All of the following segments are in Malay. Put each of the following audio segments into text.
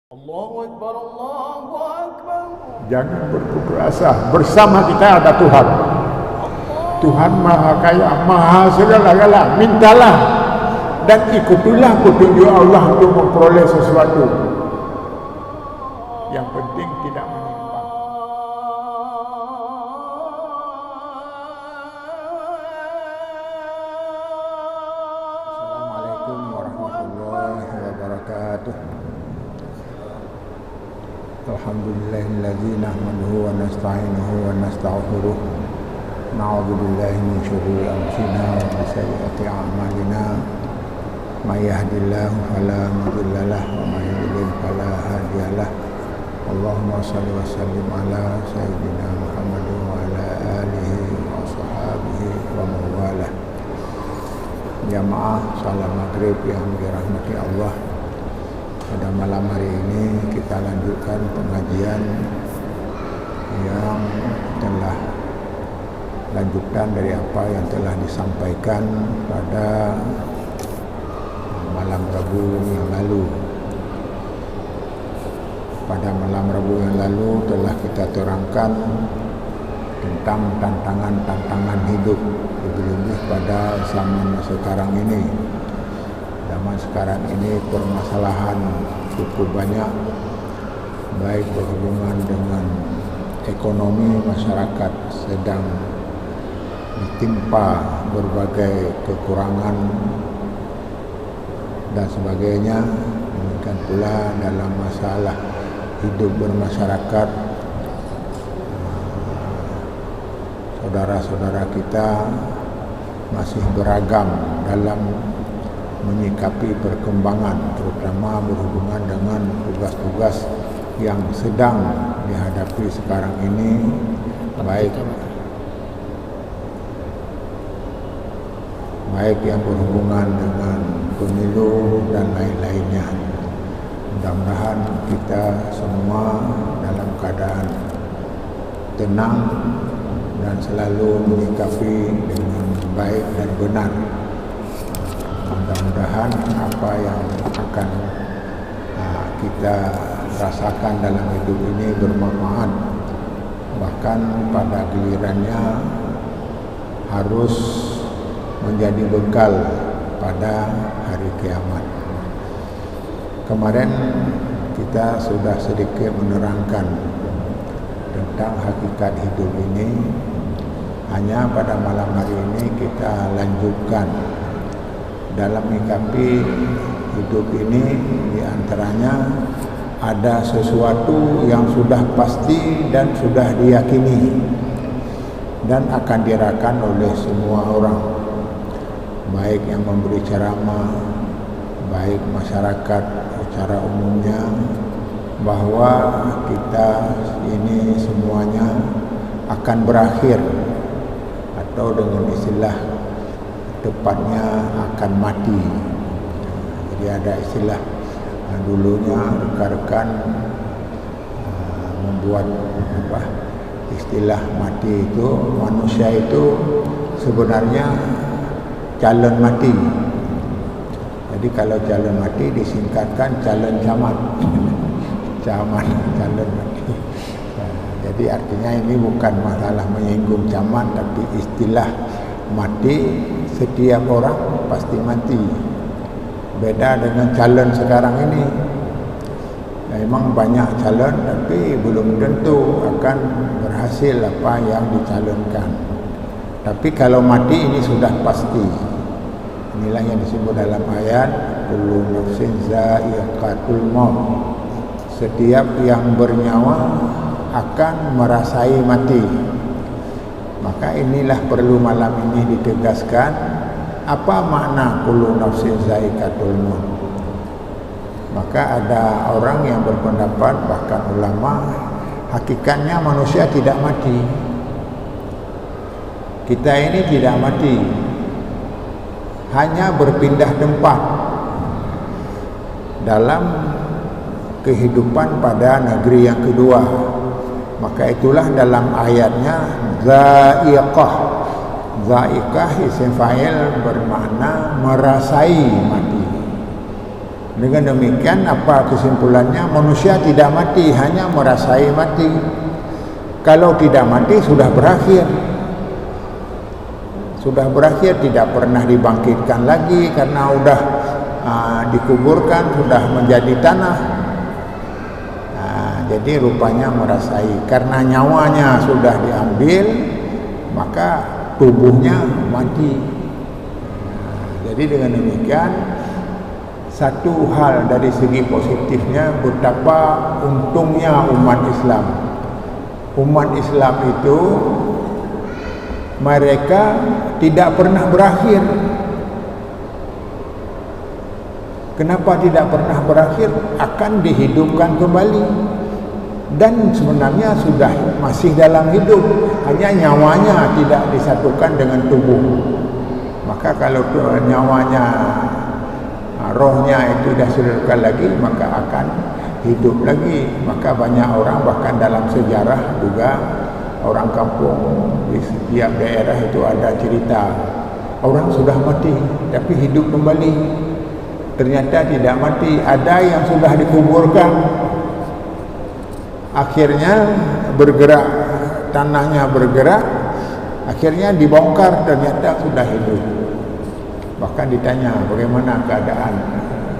Allahu Akbar, Allahu Akbar. Jangan berputus asa. Bersama kita ada Tuhan. Tuhan Maha Kaya, Maha segala-gala. Mintalah dan ikutilah petunjuk Allah untuk memperoleh sesuatu. Yang penting tidak menyimpang. Assalamualaikum warahmatullahi wabarakatuh. Alhamdulillahilladzi nahmaduhu wa nasta'inuhu wa nastaghfiruh. Na'udzu billahi min syururi anfusina wa min sayyiati a'malina. May yahdihillahu fala mudilla lahu wa may yudlil fala hadiya lahu. Allahumma shalli wa sallim ala sayyidina Muhammad wa ala alihi wa sahbihi wa man walah. Jamaah salat maghrib yang dirahmati Allah. Pada malam hari ini kita lanjutkan pengajian yang telah lanjutkan dari apa yang telah disampaikan pada malam Rabu yang lalu. Pada malam Rabu yang lalu telah kita terangkan tentang tantangan-tantangan hidup, lebih-lebih pada zaman sekarang ini. Zaman sekarang ini permasalahan cukup banyak, baik berhubungan dengan ekonomi, masyarakat sedang ditimpa berbagai kekurangan dan sebagainya. Demikian pula dalam masalah hidup bermasyarakat, saudara-saudara kita masih beragam dalam menyikapi perkembangan, terutama berhubungan dengan tugas-tugas yang sedang dihadapi sekarang ini, baik yang berhubungan dengan pemilu dan lain-lainnya. Mudah-mudahan kita semua dalam keadaan tenang dan selalu menyikapi dengan baik dan benar. Mudah-mudahan apa yang akan kita rasakan dalam hidup ini bermanfaat, bahkan pada gilirannya harus menjadi bekal pada hari kiamat. Kemarin kita sudah sedikit menerangkan tentang hakikat hidup ini. Hanya pada malam hari ini kita lanjutkan dalam menyikapi hidup ini. Di antaranya ada sesuatu yang sudah pasti dan sudah diyakini dan akan dirasakan oleh semua orang, baik yang memberi ceramah, baik masyarakat secara umumnya, bahwa kita ini semuanya akan berakhir, atau dengan istilah tepatnya akan mati. Jadi ada istilah dulunya rekan-rekan membuat istilah mati itu, manusia itu sebenarnya calon mati. Jadi kalau calon mati disingkatkan calon camat. Calon mati. Jadi artinya ini bukan masalah menyinggung camat, tapi istilah mati, setiap orang pasti mati. Beda dengan calon sekarang ini. Memang banyak calon, tapi belum tentu akan berhasil apa yang dicalonkan. Tapi kalau mati ini sudah pasti. Inilah yang disebut dalam ayat kullu nafsin za'iqatul maut. Setiap yang bernyawa akan merasai mati. Maka inilah perlu malam ini ditegaskan, apa makna kullu nafsin za'iqatul maut. Maka ada orang yang berpendapat, bahkan ulama, hakikatnya manusia tidak mati. Kita ini tidak mati, hanya berpindah tempat dalam kehidupan pada negeri yang kedua. Maka itulah dalam ayatnya za'iqah. Za'iqah isim fa'il bermakna merasai mati. Dengan demikian apa kesimpulannya? Manusia tidak mati, hanya merasai mati. Kalau tidak mati sudah berakhir. Sudah berakhir, tidak pernah dibangkitkan lagi karena sudah dikuburkan, sudah menjadi tanah. Jadi rupanya merasai. Karena nyawanya sudah diambil, maka tubuhnya mati. Jadi dengan demikian, satu hal dari segi positifnya, betapa untungnya umat Islam. Umat Islam itu mereka tidak pernah berakhir. Kenapa tidak pernah berakhir? Akan dihidupkan kembali. Dan sebenarnya sudah masih dalam hidup, hanya nyawanya tidak disatukan dengan tubuh. Maka kalau nyawanya, rohnya itu disatukan lagi, maka akan hidup lagi. Maka banyak orang, bahkan dalam sejarah juga, orang kampung di setiap daerah itu ada cerita orang sudah mati tapi hidup kembali. Ternyata tidak mati, ada yang sudah dikuburkan, akhirnya bergerak, tanahnya bergerak, akhirnya dibongkar, ternyata sudah hidup. Bahkan ditanya bagaimana keadaan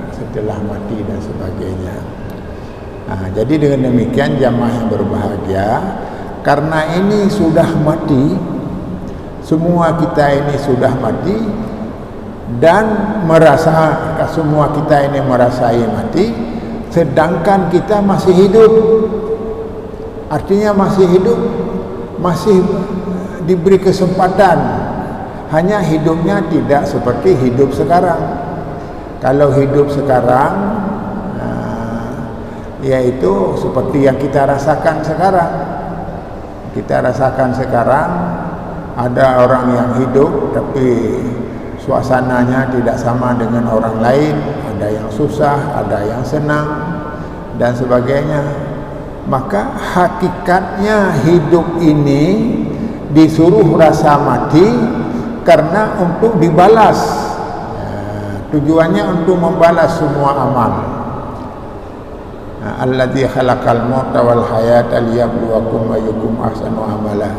setelah mati dan sebagainya. Jadi dengan demikian jamaah yang berbahagia, karena ini sudah mati, semua kita ini sudah mati, dan semua kita ini merasai mati, sedangkan kita masih hidup. Artinya masih hidup, masih diberi kesempatan, hanya hidupnya tidak seperti hidup sekarang. Kalau hidup sekarang, yaitu seperti yang kita rasakan sekarang. Kita rasakan sekarang, ada orang yang hidup tapi suasananya tidak sama dengan orang lain, ada yang susah, ada yang senang dan sebagainya. Maka hakikatnya hidup ini disuruh rasa mati karena untuk dibalas. Tujuannya untuk membalas semua amal. Alladzi khalaqal mauta wal hayata liyabluwakum ayyukum ahsanu amala.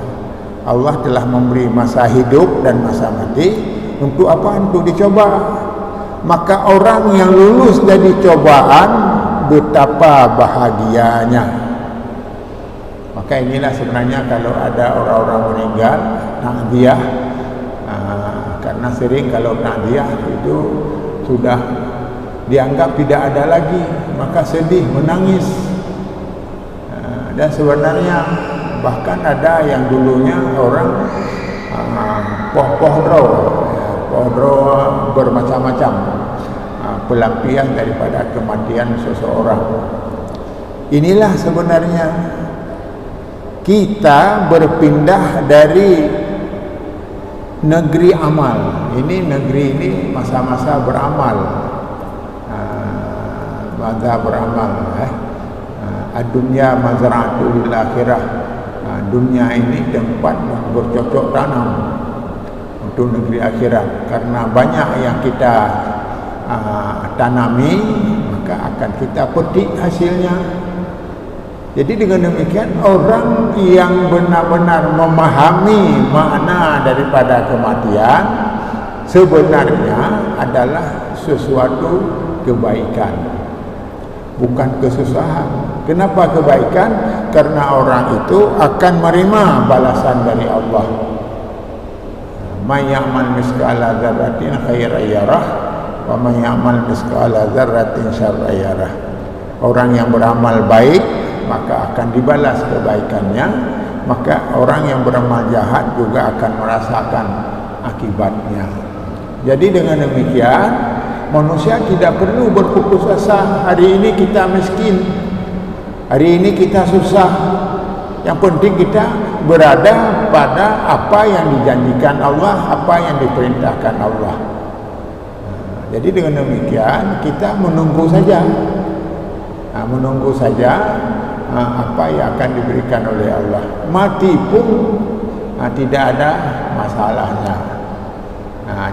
Allah telah memberi masa hidup dan masa mati untuk apa? Untuk dicoba. Maka orang yang lulus dari cobaan, betapa bahagianya. Maka inilah sebenarnya kalau ada orang-orang meninggal, takziah, karena sering kalau takziah itu sudah dianggap tidak ada lagi, maka sedih, menangis. Dan sebenarnya bahkan ada yang dulunya orang pohdro bermacam-macam pelampian daripada kematian seseorang. Inilah sebenarnya kita berpindah dari negeri amal. Ini negeri ini masa-masa beramal. Masa beramal, dunia mazra'atul lil akhirah. Dunia ini tempat bercocok tanam untuk negeri akhirat. Karena banyak yang kita tanami, maka akan kita petik hasilnya. Jadi dengan demikian, orang yang benar-benar memahami makna daripada kematian sebenarnya adalah sesuatu kebaikan, bukan kesusahan. Kenapa kebaikan? Karena orang itu akan menerima balasan dari Allah. May ya'mal misqala dzarratin khairan yarah wa may ya'mal misqala dzarratin syarran yarah. Orang yang beramal baik maka akan dibalas kebaikannya, maka orang yang beramal jahat juga akan merasakan akibatnya. Jadi dengan demikian, manusia tidak perlu berputus asa. Hari ini kita miskin, hari ini kita susah. Yang penting kita berada pada apa yang dijanjikan Allah, apa yang diperintahkan Allah. Jadi dengan demikian kita menunggu saja, menunggu saja apa yang akan diberikan oleh Allah. Mati pun tidak ada masalahnya.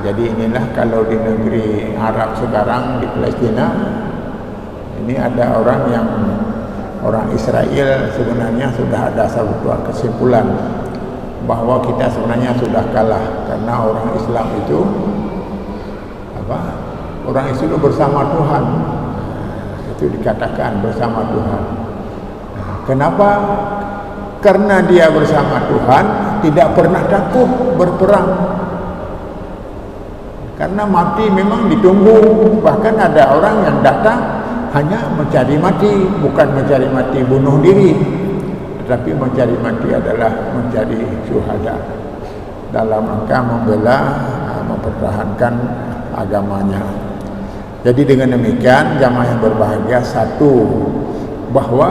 Jadi inilah kalau di negeri Arab sekarang, di Palestina, Ini ada orang Israel sebenarnya sudah ada satu kesimpulan bahwa kita sebenarnya sudah kalah karena orang Islam itu orang Islam bersama Tuhan. Itu dikatakan bersama Tuhan. Kenapa? Karena dia bersama Tuhan, tidak pernah takut berperang. Karena mati memang ditunggu. Bahkan ada orang yang datang hanya mencari mati, bukan mencari mati bunuh diri, tetapi mencari mati adalah mencari syuhada dalam rangka membela, mempertahankan agamanya. Jadi dengan demikian jamaah yang berbahagia, satu, bahwa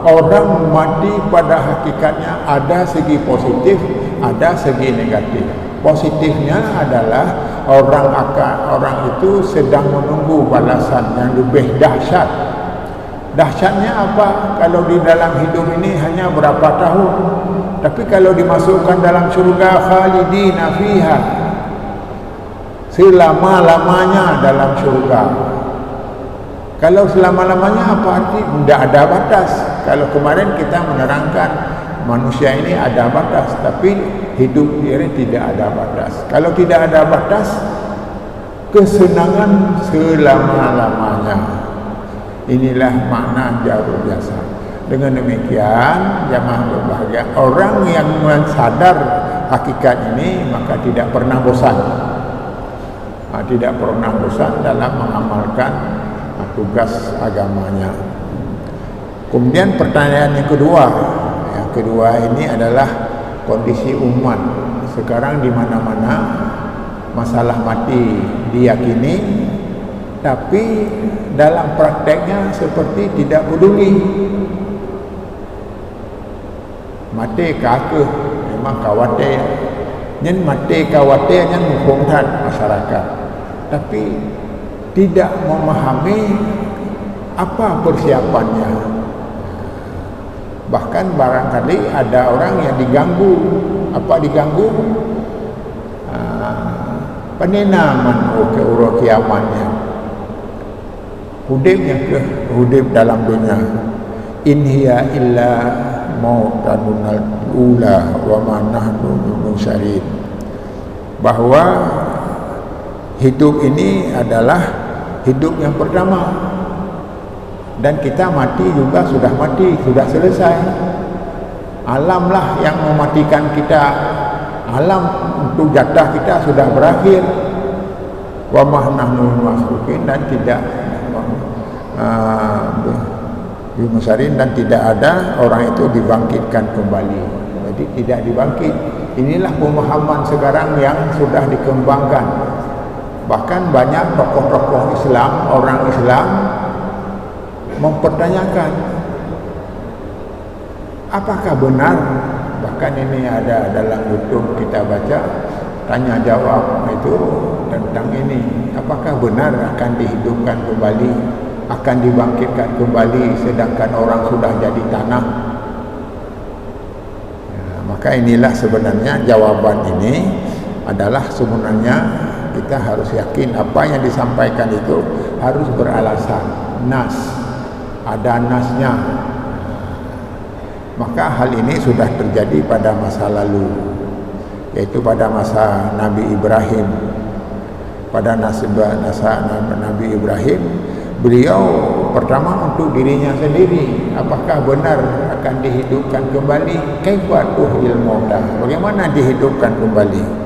orang mati pada hakikatnya ada segi positif, ada segi negatif. Positifnya adalah orang itu sedang menunggu balasan yang lebih dahsyat. Dahsyatnya apa? Kalau di dalam hidup ini hanya berapa tahun, tapi kalau dimasukkan dalam syurga, khalidina fiha, selama-lamanya dalam syurga. Kalau selama-lamanya apa arti? Tidak ada batas. Kalau kemarin kita menerangkan manusia ini ada batas, tapi hidup ini tidak ada batas. Kalau tidak ada batas, kesenangan selama-lamanya. Inilah makna jarul jasad. Dengan demikian jamaah berbahagia, orang yang sadar hakikat ini maka tidak pernah bosan. Tidak pernah bosan dalam mengamalkan tugas agamanya. Kemudian pertanyaan yang kedua ini adalah kondisi umat sekarang di mana-mana masalah mati diyakini, tapi dalam prakteknya seperti tidak peduli. Mati kakeh memang khawatir, nyen mati khawatir nyen menghukumkan masyarakat, tapi tidak memahami apa persiapannya. Bahkan barangkali ada orang yang diganggu. Apa diganggu? Penenaman ke urut kiamatnya. Hudib dalam dunia. In hiya illa mautanul ula wa ma nahnu bimunsyarin. Bahwa hidup ini adalah hidup yang pertama, dan kita mati juga sudah mati, sudah selesai. Alamlah yang mematikan kita. Alam untuk jatah kita sudah berakhir. Wa ma nahnu masrukin, dan tidak bimusarin, dan tidak ada orang itu dibangkitkan kembali. Jadi tidak dibangkit. Inilah pemahaman sekarang yang sudah dikembangkan. Bahkan banyak tokoh-tokoh Islam, orang Islam mempertanyakan apakah benar. Bahkan ini ada dalam YouTube kita baca tanya jawab itu tentang ini, apakah benar akan dihidupkan kembali, akan dibangkitkan kembali sedangkan orang sudah jadi tanah. Maka inilah sebenarnya jawaban ini adalah sebenarnya kita harus yakin apa yang disampaikan itu harus beralasan, nas, ada nasnya. Maka hal ini sudah terjadi pada masa lalu, yaitu pada masa Nabi Ibrahim. Pada Nabi Ibrahim, beliau pertama untuk dirinya sendiri, apakah benar akan dihidupkan kembali? Kaifa tuhyil mauta, bagaimana dihidupkan kembali?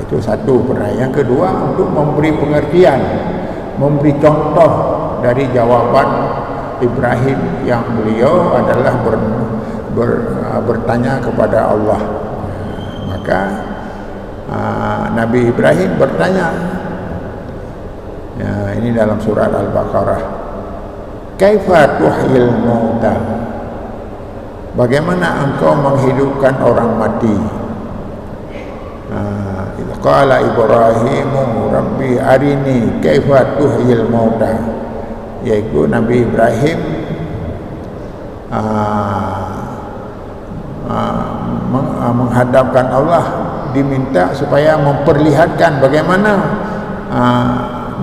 Itu satu pertanyaan. Yang kedua, untuk memberi pengertian, memberi contoh dari jawaban Ibrahim yang beliau adalah bertanya kepada Allah. Maka Nabi Ibrahim bertanya, ini dalam surat Al-Baqarah, kaifa tuhyil mauta, bagaimana engkau menghidupkan orang mati? Qala Ibrahimu Rabbi arini kaifa tuhyil mauta, yaitu Nabi Ibrahim menghadapkan Allah, diminta supaya memperlihatkan bagaimana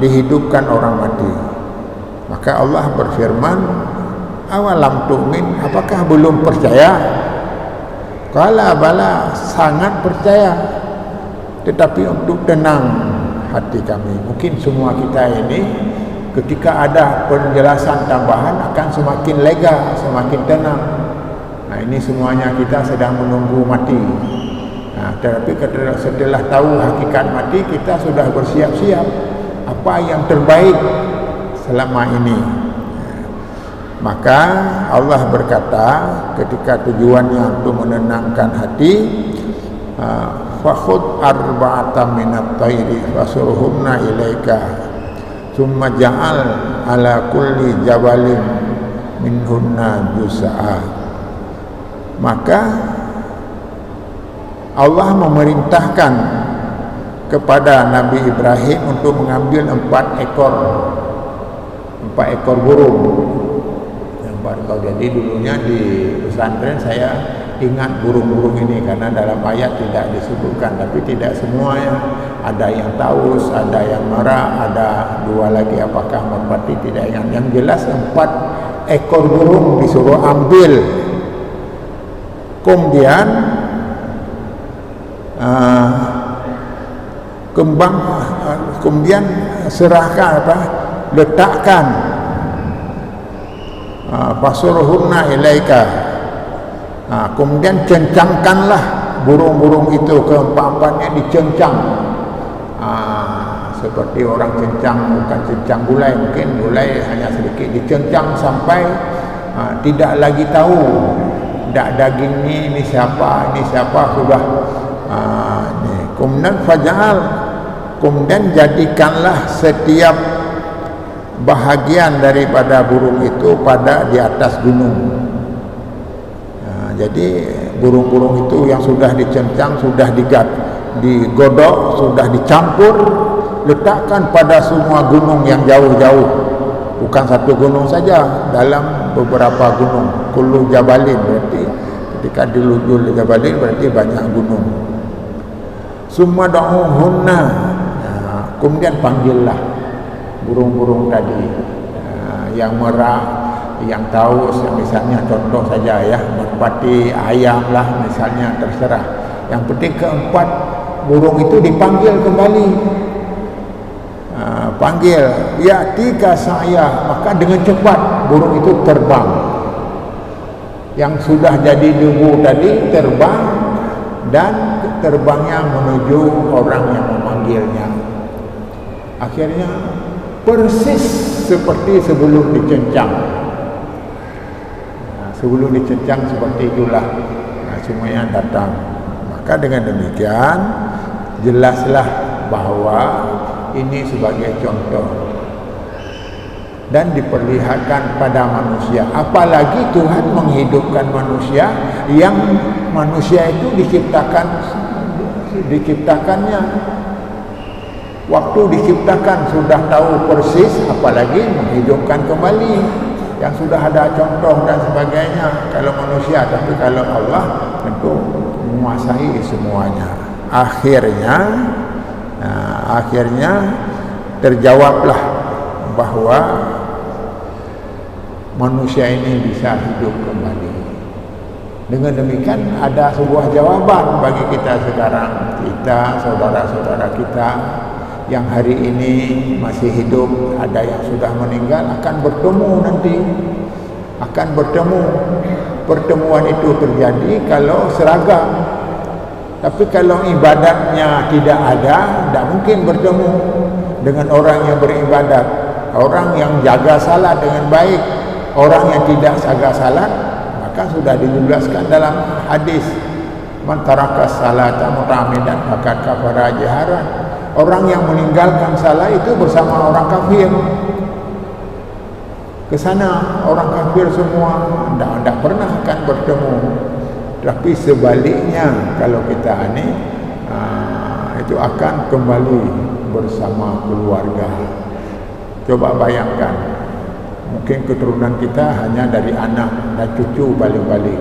dihidupkan orang mati. Maka Allah berfirman, awalam tu'min, apakah belum percaya? Qala bala, sangat percaya, tetapi untuk tenang hati kami. Mungkin semua kita ini ketika ada penjelasan tambahan akan semakin lega, semakin tenang. Nah, ini semuanya kita sedang menunggu mati. Nah, tetapi setelah tahu hakikat mati, kita sudah bersiap-siap apa yang terbaik selama ini. Maka Allah berkata ketika tujuannya untuk menenangkan hati, fakhud arba'atan minat tayri fasurhumna ilaika thumma ja'al ala kulli jabalin minhunna juz'a. Maka Allah memerintahkan kepada Nabi Ibrahim untuk mengambil 4 ekor burung. Jadi dulunya di pesantren saya ingat burung-burung ini karena dalam ayat tidak disebutkan, tapi tidak semuanya. Ada yang taus, ada yang merah, ada 2 lagi apakah merpati tidak ingat. Yang jelas 4 ekor burung disuruh ambil. Kemudian kemudian serahkan letakkan fasurhunna ilaika. Kemudian cencangkanlah burung-burung itu, keempat-empatnya dicencang. Seperti orang cencang, bukan cencang gulai, mungkin gulai hanya sedikit, dicencang sampai tidak lagi tahu daging ini siapa sudah. Kemudian faja'al, kemudian jadikanlah setiap bahagian daripada burung itu pada di atas gunung. Jadi burung-burung itu yang sudah dicencang, sudah digodok, sudah dicampur, letakkan pada semua gunung yang jauh-jauh. Bukan satu gunung saja, dalam beberapa gunung. Kullu jabalin, berarti ketika dilujul jabalin berarti banyak gunung. Summa da'uhunna, kemudian panggillah burung-burung tadi, yang merah, yang taus, misalnya contoh saja ya, merpati, ayam lah misalnya, terserah. Yang penting keempat burung itu dipanggil kembali. Panggil, ya tiga saya, maka dengan cepat burung itu terbang. Yang sudah jadi debu tadi terbang, dan terbangnya menuju orang yang memanggilnya. Akhirnya persis seperti sebelum dicencang. Sebelum dicencang seperti itulah semuanya datang. Maka dengan demikian jelaslah bahwa ini sebagai contoh dan diperlihatkan pada manusia. Apalagi Tuhan menghidupkan manusia, yang manusia itu diciptakannya waktu diciptakan sudah tahu persis, apalagi menghidupkan kembali yang sudah ada contoh dan sebagainya kalau manusia. Tapi kalau Allah tentu menguasai semuanya. Akhirnya terjawablah bahwa manusia ini bisa hidup kembali. Dengan demikian ada sebuah jawaban bagi kita sekarang, kita, saudara-saudara kita yang hari ini masih hidup, ada yang sudah meninggal, akan bertemu nanti, akan bertemu. Pertemuan itu terjadi kalau seragam. Tapi kalau ibadatnya tidak ada, tidak mungkin bertemu dengan orang yang beribadat. Orang yang jaga salat dengan baik, orang yang tidak jaga salat, maka sudah dijelaskan dalam hadis, man taraka salata muta'ammidan faqad kafara jaharan. Orang yang meninggalkan salat itu bersama orang kafir. Ke sana orang kafir semua, tidak pernah akan bertemu. Tapi sebaliknya kalau kita ini itu akan kembali bersama keluarga. Coba bayangkan, mungkin keturunan kita hanya dari anak dan cucu paling-paling,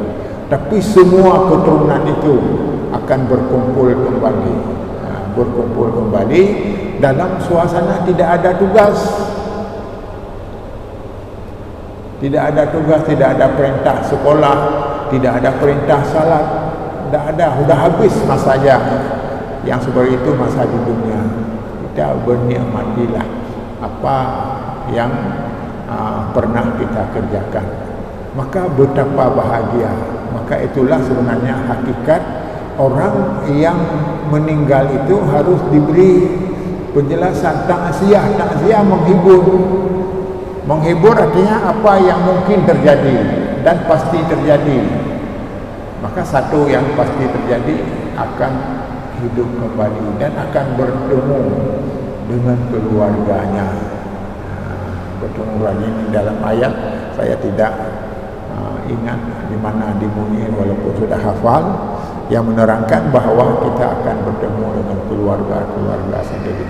tapi semua keturunan itu akan berkumpul kembali dalam suasana tidak ada tugas. Tidak ada tugas, tidak ada perintah sekolah, tidak ada perintah salat, tidak ada, sudah habis masanya. Yang seperti itu masa di dunia. Kita bernikmatilah apa yang pernah kita kerjakan. Maka betapa bahagia. Maka itulah sebenarnya hakikat orang yang meninggal itu harus diberi penjelasan. Takziah, takziah menghibur. Menghibur artinya apa yang mungkin terjadi dan pasti terjadi. Maka satu yang pasti terjadi, akan hidup kembali dan akan bertemu dengan keluarganya. Bertemu lagi dalam ayat, saya tidak ingat di mana dibunyi, walaupun sudah hafal, yang menerangkan bahwa kita akan bertemu dengan keluarga sendiri.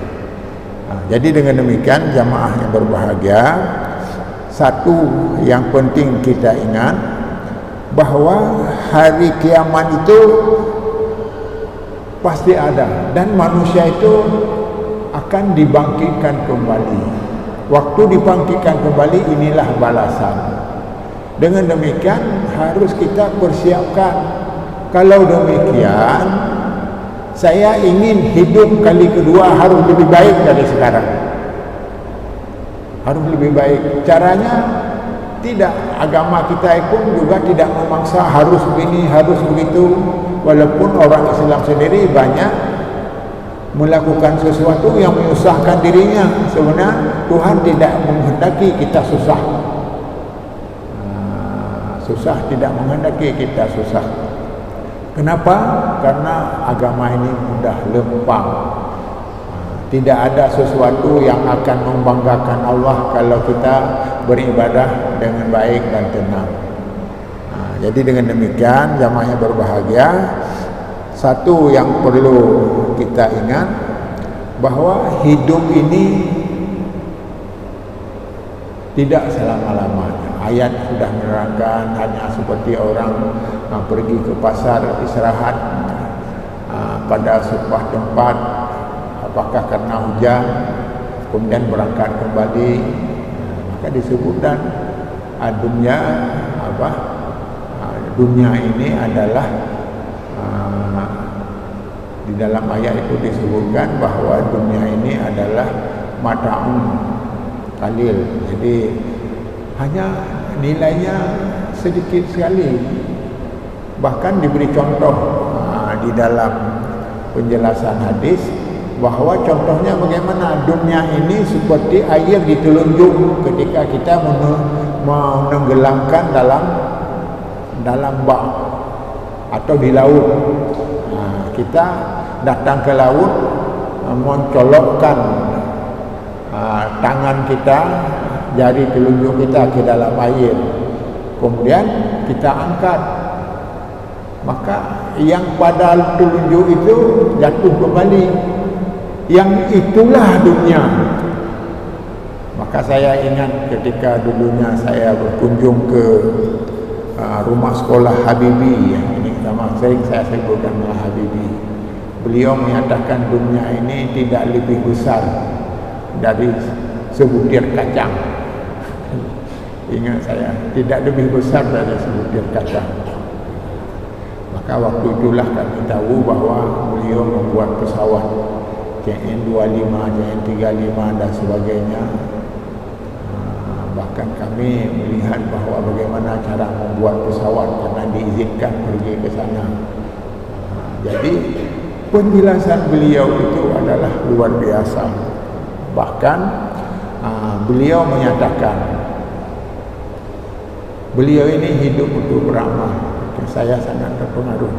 Jadi dengan demikian jamaah yang berbahagia, satu yang penting kita ingat bahwa hari kiamat itu pasti ada dan manusia itu akan dibangkitkan kembali. Waktu dibangkitkan kembali, inilah balasan. Dengan demikian harus kita persiapkan. Kalau demikian, saya ingin hidup kali kedua harus lebih baik dari sekarang. Harus lebih baik. Caranya tidak, agama kita pun juga tidak memaksa harus begini, harus begitu. Walaupun orang Islam sendiri banyak melakukan sesuatu yang menyusahkan dirinya. Sebenarnya Tuhan tidak menghendaki kita susah. Susah, tidak menghendaki kita susah. Kenapa? Karena agama ini mudah lempang. Tidak ada sesuatu yang akan membanggakan Allah kalau kita beribadah dengan baik dan tenang. Jadi dengan demikian jamaah yang berbahagia, satu yang perlu kita ingat bahwa hidup ini tidak selama-lamanya. Ayat sudah menerangkan, hanya seperti orang pergi ke pasar istirahat pada sebuah tempat, apakah karena hujan, kemudian berangkat kembali, maka disebutkan dunia ini adalah di dalam ayat itu disebutkan bahwa dunia ini adalah mata'un qalil. Jadi hanya nilainya sedikit sekali. Bahkan diberi contoh di dalam penjelasan hadis bahwa contohnya bagaimana dunia ini seperti air di telunjuk ketika kita menenggelamkan dalam bak atau di laut. Kita datang ke laut, mencolokkan tangan kita, jari telunjuk kita ke dalam air, kemudian kita angkat, maka yang pada telunjuk itu jatuh kembali. Yang itulah dunia. Maka saya ingat ketika dulunya saya berkunjung ke rumah sekolah Habibie, yang ini sama sering saya sebutkan nama Habibie. Beliau menyatakan dunia ini tidak lebih besar dari sebutir kacang. Ingat saya, tidak lebih besar dari sebutir kacang. Maka waktu itulah kami tahu bahwa beliau membuat pesawat CN25, CN35 dan sebagainya. Bahkan kami melihat bahwa bagaimana cara membuat pesawat karena diizinkan pergi ke sana. Jadi penjelasan beliau itu adalah luar biasa. Bahkan beliau menyatakan beliau ini hidup untuk beramal. Saya sangat terpengaruh.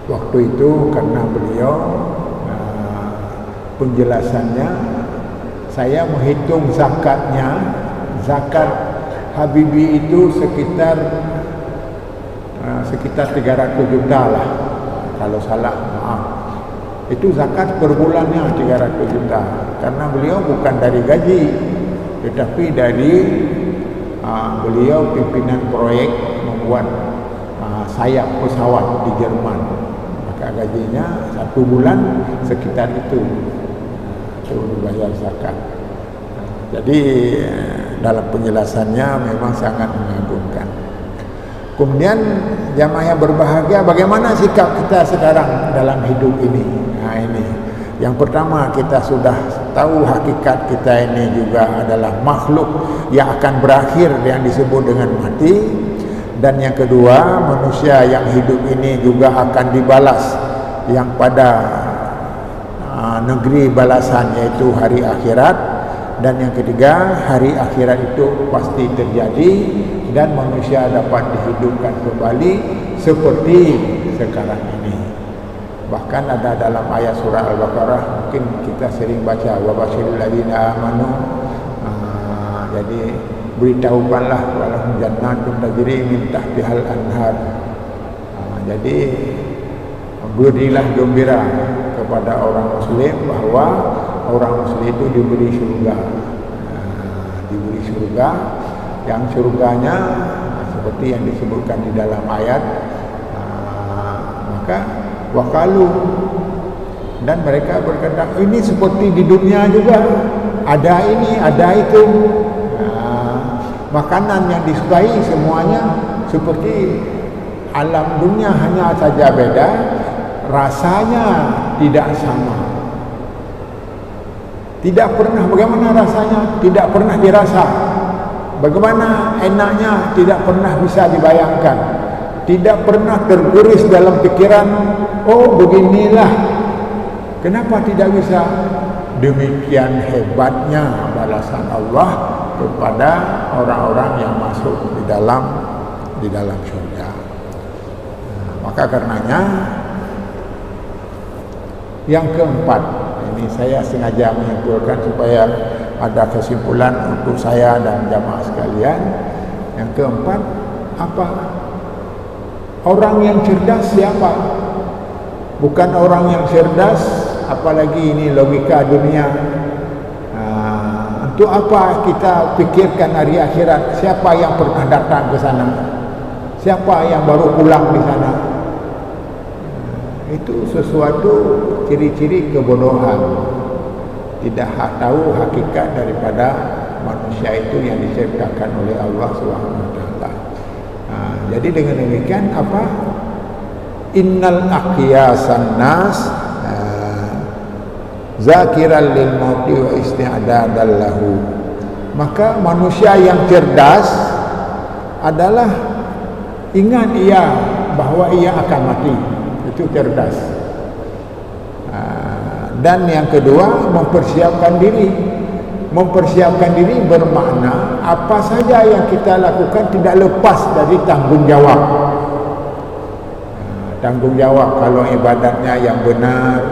Waktu itu karena beliau penjelasannya, saya menghitung zakatnya. Zakat Habibie itu sekitar 300 juta lah, kalau salah maaf. Itu zakat per bulannya 300 juta. Karena beliau bukan dari gaji, tetapi dari beliau pimpinan proyek membuat sayap pesawat di Jerman. Maka gajinya 1 bulan sekitar itu dibayar zakat. Jadi dalam penjelasannya memang sangat mengagumkan. Kemudian jamaah yang berbahagia, bagaimana sikap kita sekarang dalam hidup ini? Nah ini, yang pertama kita sudah tahu hakikat kita ini juga adalah makhluk yang akan berakhir yang disebut dengan mati. Dan yang kedua, manusia yang hidup ini juga akan dibalas yang pada negeri balasan, yaitu hari akhirat. Dan yang ketiga, hari akhirat itu pasti terjadi dan manusia dapat dihidupkan kembali seperti sekarang ini. Bahkan ada dalam ayat surah Al-Baqarah, mungkin kita sering baca, wa basyiril ladzina amanu. Jadi beritahukanlah walahum jannatun tajri min tahtihal anhar. Jadi berilah gembira kepada orang muslim bahwa orang muslim itu diberi surga. Diberi surga, yang surganya seperti yang disebutkan di dalam ayat. Maka waqalu, dan mereka berkata, ini seperti di dunia juga, ada ini, ada itu. Makanan yang disukai semuanya seperti alam dunia, hanya saja beda rasanya, tidak sama. Tidak pernah, bagaimana rasanya tidak pernah dirasa, bagaimana enaknya tidak pernah bisa dibayangkan, tidak pernah terguris dalam pikiran, oh beginilah. Kenapa tidak bisa? Demikian hebatnya balasan Allah kepada orang-orang yang masuk di dalam surga. Maka karenanya yang keempat, ini saya sengaja menyimpulkan supaya ada kesimpulan untuk saya dan jamaah sekalian. Yang keempat, apa? Orang yang cerdas siapa? Bukan orang yang cerdas, apalagi ini logika dunia. Untuk apa kita pikirkan hari akhirat? Siapa yang pernah datang ke sana? Siapa yang baru pulang di sana? Itu sesuatu ciri-ciri kebodohan. Tidak tahu hakikat daripada manusia itu yang diciptakan oleh Allah SWT. Jadi dengan demikian apa? Innal aqyasan nas zakiran lil mauti wa isti'dadan lahu. Maka manusia yang cerdas adalah ingat ia bahwa ia akan mati. Itu cerdas. Dan yang kedua, mempersiapkan diri. Mempersiapkan diri bermakna apa saja yang kita lakukan tidak lepas dari tanggungjawab. Tanggungjawab kalau ibadatnya yang benar,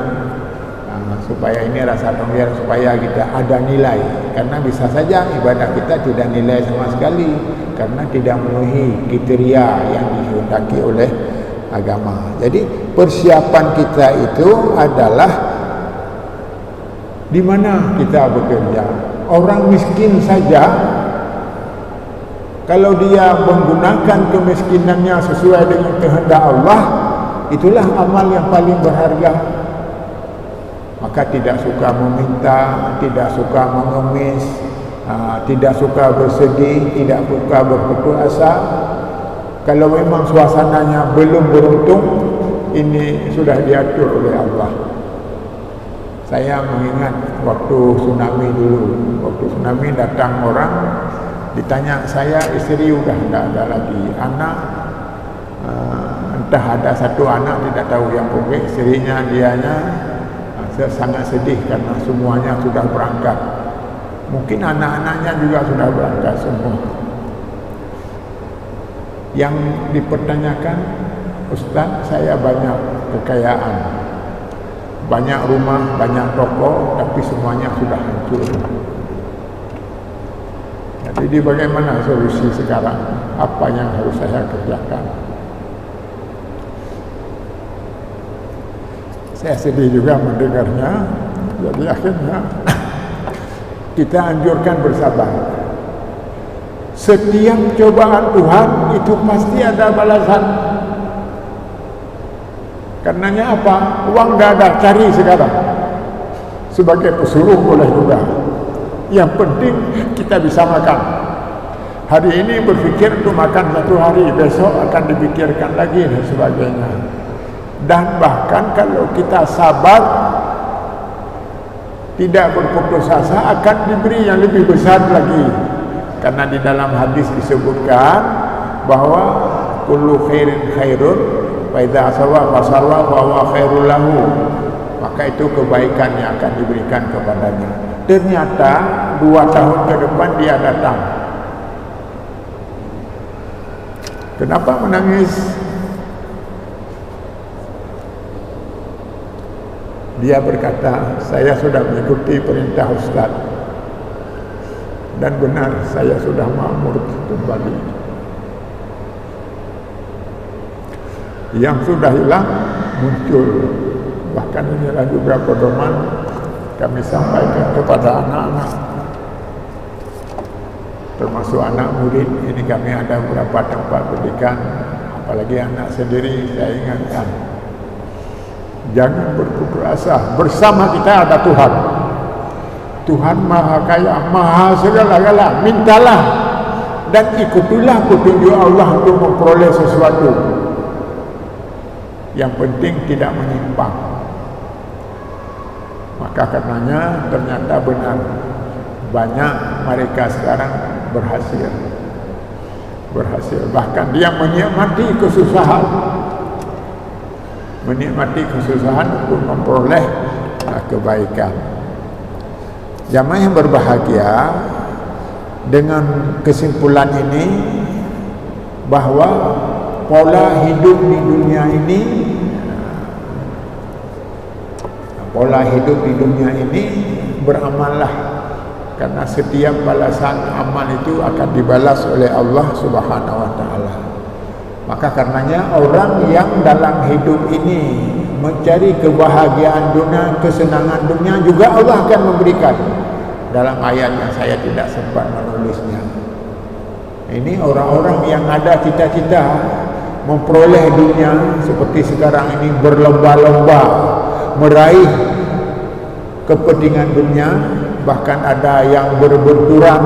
supaya ini rasa tanggungjawab, supaya kita ada nilai. Karena bisa saja ibadah kita tidak nilai sama sekali karena tidak memenuhi kriteria yang dikehendaki oleh agama. Jadi persiapan kita itu adalah di mana kita bekerja. Orang miskin saja, kalau dia menggunakan kemiskinannya sesuai dengan kehendak Allah, itulah amal yang paling berharga. Maka tidak suka meminta, tidak suka mengemis, tidak suka bersedih, tidak suka berputus asa. Kalau memang suasananya belum beruntung, ini sudah diatur oleh Allah. Saya mengingat waktu tsunami dulu. Waktu tsunami datang orang, ditanya saya, istri sudah tidak ada lagi, anak entah ada satu anak tidak tahu yang pergi, istrinya dianya sangat sedih karena semuanya sudah berangkat. Mungkin anak-anaknya juga sudah berangkat semua. Yang dipertanyakan, Ustaz, saya banyak kekayaan, banyak rumah, banyak toko, tapi semuanya sudah hancur. Jadi bagaimana solusi sekarang? Apa yang harus saya kerjakan? Saya sedih juga mendengarnya. Jadi akhirnya kita anjurkan bersabar. Setiap cobaan Tuhan itu pasti ada balasan. Karenanya apa? Uang dah ada, cari sekarang. Sebagai pesuruh boleh juga. Yang penting kita bisa makan. Hari ini berfikir untuk makan satu hari, besok akan dipikirkan lagi dan sebagainya. Dan bahkan kalau kita sabar, tidak berputus asa, akan diberi yang lebih besar lagi. Karena di dalam hadis disebutkan bahwa kullu khairin khairun wa idza asarra fasarra wa huwa khairul lahu. Maka itu kebaikan yang akan diberikan kepadanya. Ternyata 2 tahun ke depan dia datang. Kenapa menangis? Dia berkata, saya sudah mengikuti perintah Ustaz, dan benar saya sudah makmur kembali. Yang sudah hilang muncul. Bahkan inilah juga pedoman kami sampaikan kepada anak-anak, termasuk anak murid. Ini kami ada beberapa tempat pendidikan, apalagi anak sendiri. Saya ingatkan, jangan berputus asa. Bersama kita ada Tuhan. Tuhan Maha Kaya, Maha segala-gala. Mintalah dan ikutilah petunjuk Allah untuk memperoleh sesuatu. Yang penting tidak menyimpang. Maka karenanya ternyata benar, banyak mereka sekarang berhasil. Bahkan dia menikmati kesusahan, untuk memperoleh kebaikan. Jamaah yang berbahagia, dengan kesimpulan ini bahwa pola hidup di dunia ini, beramallah, karena setiap balasan amal itu akan dibalas oleh Allah Subhanahu wa taala. Maka karenanya orang yang dalam hidup ini mencari kebahagiaan dunia, kesenangan dunia, juga Allah akan memberikan. Dalam ayat yang saya tidak sempat menulisnya, ini orang-orang yang ada cita-cita memperoleh dunia seperti sekarang ini, berlomba-lomba meraih kepentingan dunia. Bahkan ada yang berbenturan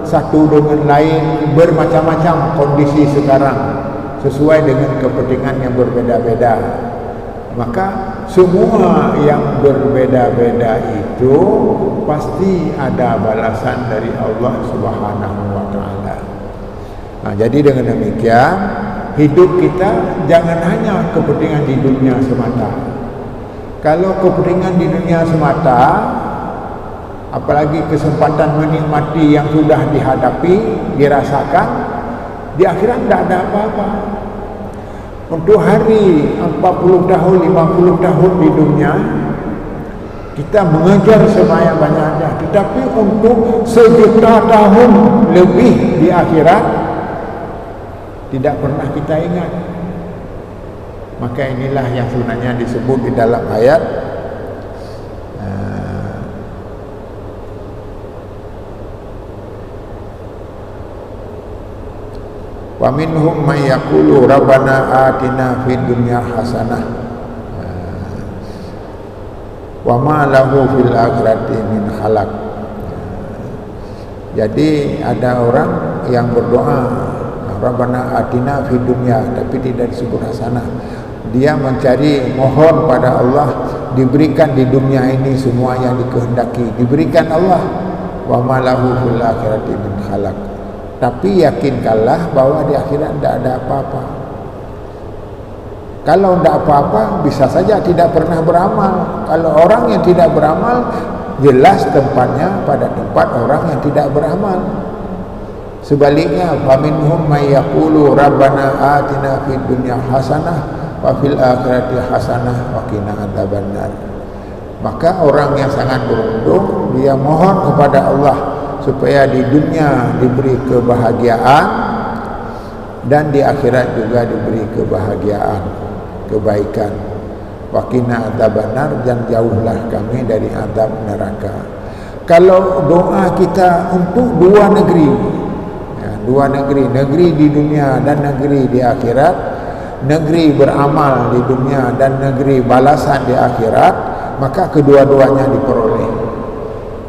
satu dengan lain, bermacam-macam kondisi sekarang sesuai dengan kepentingan yang berbeda-beda. Maka semua yang berbeda-beda itu pasti ada balasan dari Allah Subhanahu wa taala. Nah, jadi dengan demikian hidup kita jangan hanya kepentingan di dunia semata. Kalau kepentingan di dunia semata, apalagi kesempatan menikmati yang sudah dihadapi, dirasakan, di akhirat tidak ada apa-apa. Untuk hari 40 tahun, 50 tahun di dunia, kita mengejar sebanyak-banyaknya. Tetapi untuk 1.000.000 tahun lebih di akhirat, tidak pernah kita ingat. Maka inilah yang sebenarnya disebut di dalam ayat wa minhum may yaqulu rabbana atina fid dunya hasanah wa ma lahu fil akhirati min khalaq. Jadi ada orang yang berdoa rabbana atina fid dunya, tapi tidak disebut hasanah. Dia mencari, mohon pada Allah diberikan di dunia ini semua yang dikehendaki, diberikan Allah. Wa ma lahu fil akhirati min khalaq. Tapi yakinkanlah bahwa di akhirat tidak ada apa-apa. Kalau tidak apa-apa, bisa saja tidak pernah beramal. Kalau orang yang tidak beramal, jelas tempatnya pada tempat orang yang tidak beramal. Sebaliknya, faminhum may yaqulu rabbana atina fid dunya hasanah wa fil akhirati hasanah wa qina adzabannar. Maka orang yang sangat beruntung, dia mohon kepada Allah supaya di dunia diberi kebahagiaan dan di akhirat juga diberi kebahagiaan, kebaikan. Wa qina adzabannar, dan jauhlah kami dari azab neraka. Kalau doa kita untuk dua negeri, negeri di dunia dan negeri di akhirat, negeri beramal di dunia dan negeri balasan di akhirat, maka kedua-duanya diperoleh.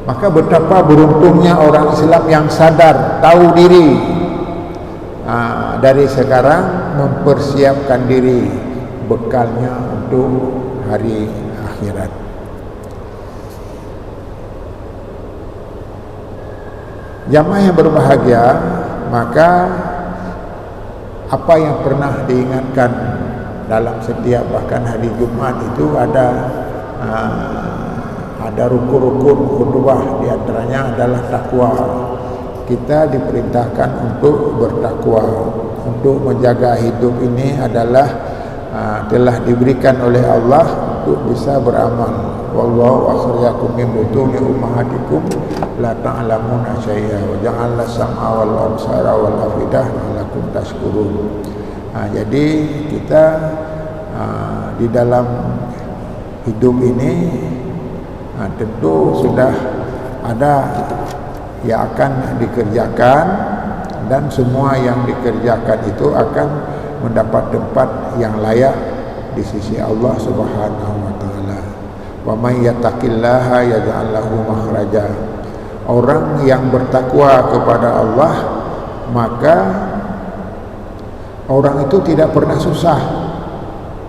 Maka betapa beruntungnya orang Islam yang sadar, tahu diri dari sekarang mempersiapkan diri bekalnya untuk hari akhirat. Jamaah yang berbahagia, maka apa yang pernah diingatkan dalam setiap bahkan hari Jumat itu ada rukun-rukun khutbah, di antaranya adalah takwa. Kita diperintahkan untuk bertakwa, untuk menjaga hidup ini adalah telah diberikan oleh Allah untuk bisa beramal. Wallahu akhrajakum min butuni ummahatikum la ta'lamuna syai'a wa ja'alna sam'a wal absara wal afidah la'allakum tashkurun. Jadi kita di dalam hidup ini tentu sudah ada yang akan dikerjakan, dan semua yang dikerjakan itu akan mendapat tempat yang layak di sisi Allah Subhanahu wa taala. Wa may yattaqillaha yaj'al lahu makhraja. Orang yang bertakwa kepada Allah, maka orang itu tidak pernah susah.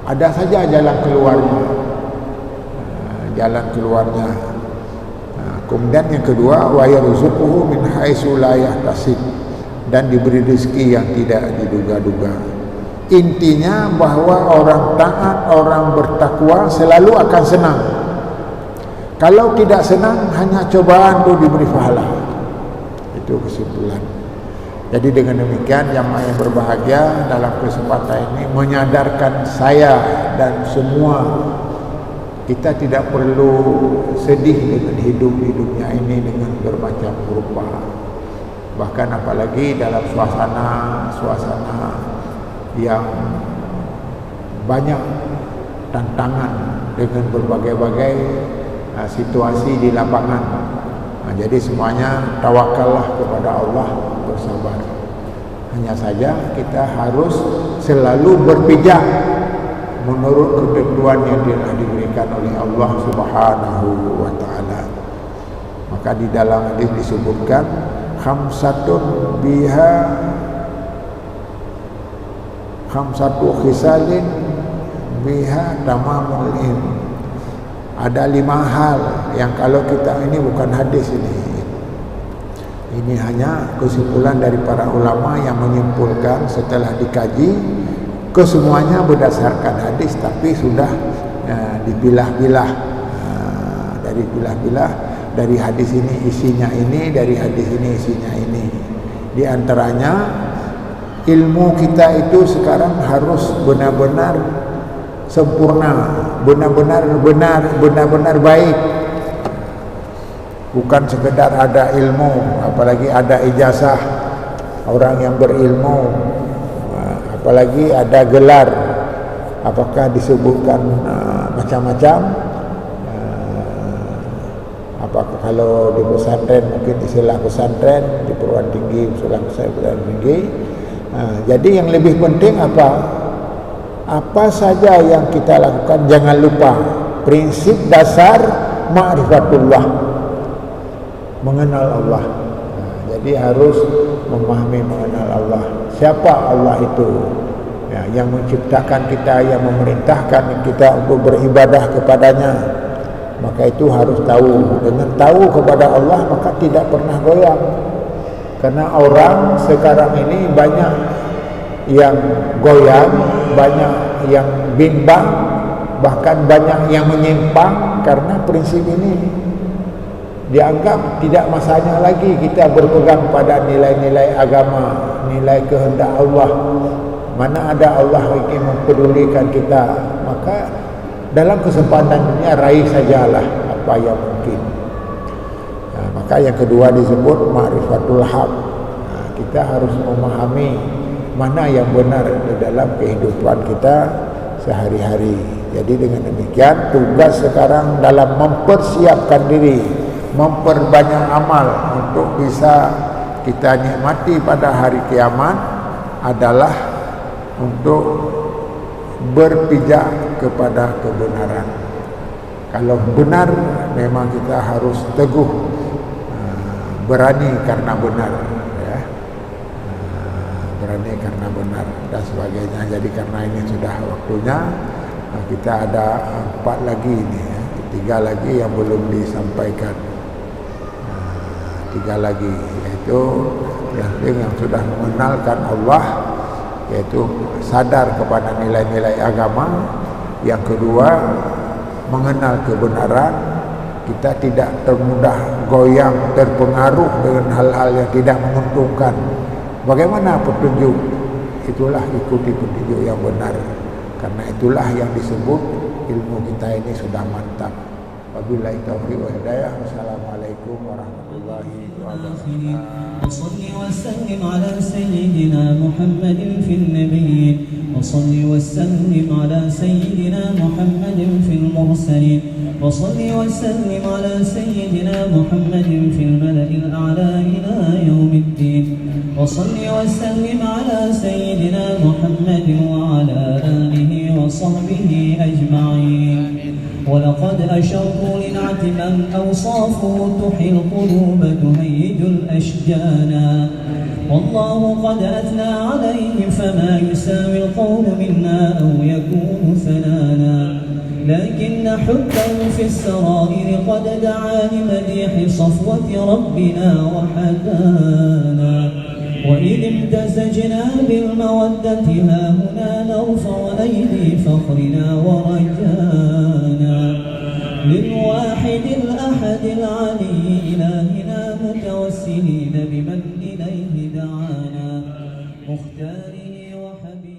Ada saja jalan keluarnya. Jalan keluarnya. Kemudian yang kedua, wa yarzuquhu min haitsu la yahtasib, dan diberi rezeki yang tidak diduga-duga. Intinya bahwa orang taat, orang bertakwa selalu akan senang. Kalau tidak senang, hanya cobaan itu diberi pahala. Itu kesimpulan. Jadi dengan demikian, jamaah yang berbahagia, dalam kesempatan ini menyadarkan saya dan semua, kita tidak perlu sedih dengan hidup-hidupnya ini dengan bermacam rupa. Bahkan apalagi dalam suasana yang banyak tantangan dengan berbagai-bagai situasi di lapangan. Jadi semuanya tawakallah kepada Allah, bersabar. Hanya saja kita harus selalu berpijak menurut ketentuan yang telah diberikan oleh Allah Subhanahu wa taala. Maka di dalam hadis disebutkan khamsatu khisalin biha tamamul ilm. Ada 5 hal yang kalau kita, ini bukan hadis ini hanya kesimpulan dari para ulama yang menyimpulkan setelah dikaji. Kesemuanya berdasarkan hadis, tapi sudah dipilah-pilah, dari hadis ini isinya ini, dari hadis ini isinya ini. Di antaranya, ilmu kita itu sekarang harus benar-benar sempurna, benar-benar benar, benar-benar baik. Bukan sekedar ada ilmu, apalagi ada ijazah orang yang berilmu, apalagi ada gelar, apakah disebutkan macam-macam. Apakah kalau di pesantren mungkin istilah pesantren, di perguruan tinggi istilah perguruan tinggi. Jadi yang lebih penting apa saja yang kita lakukan, jangan lupa prinsip dasar ma'rifatullah, mengenal Allah. Jadi harus memahami mengenal Allah. Siapa Allah itu? Yang menciptakan kita, yang memerintahkan kita untuk beribadah kepadanya. Maka itu harus tahu. Dengan tahu kepada Allah, maka tidak pernah goyang. Karena orang sekarang ini banyak yang goyang, banyak yang bimbang, bahkan banyak yang menyimpang karena prinsip ini. Dianggap tidak masanya lagi kita berpegang pada nilai-nilai agama, nilai kehendak Allah. Mana ada Allah yang mempedulikan kita. Maka dalam kesempatan dunia raih sajalah apa yang mungkin. Maka yang kedua disebut ma'rifatul haq. Kita harus memahami mana yang benar di dalam kehidupan kita sehari-hari. Jadi dengan demikian, tugas sekarang dalam mempersiapkan diri, memperbanyak amal untuk bisa kita nikmati pada hari kiamat adalah untuk berpijak kepada kebenaran. Kalau benar, memang kita harus teguh, berani karena benar, ya. berani karena benar dan sebagainya. Jadi karena ini sudah waktunya, kita ada 4 lagi ini, 3 lagi yang belum disampaikan. 3 lagi, yaitu yang sudah mengenalkan Allah, yaitu sadar kepada nilai-nilai agama. Yang kedua, mengenal kebenaran. Kita tidak termudah goyang, terpengaruh dengan hal-hal yang tidak menguntungkan. Bagaimana petunjuk? Itulah ikuti petunjuk yang benar. Karena itulah yang disebut ilmu kita ini sudah mantap. Wabillahi taufiq wal hidayah. Wassalamualaikum warahmatullahi wabarakatuh. وصل وسلم على سيدنا محمد في النبيين وصل وسلم على سيدنا محمد في المرسلين وصل وسلم على سيدنا محمد في الملأ الأعلى إلى يوم الدين وصل وسلم على سيدنا محمد وعلى آله وصحبه أجمعين. ولقد أشروا لنعت من أوصافه تحيي القلوب تهيج الأشجانا والله قد أثنى عليه فما يساوي القول منا أو يكون ثنانا لكن حبه في السرائر قد دعا لمديح صفوة ربنا وحدانا وإذ امتزجنا بالمودة ها هنا نرفع أيدي فخرنا ورجانا للواحد الأحد العلي إلهنا متوسلين بمن إليه دعانا مختاره وحبيبه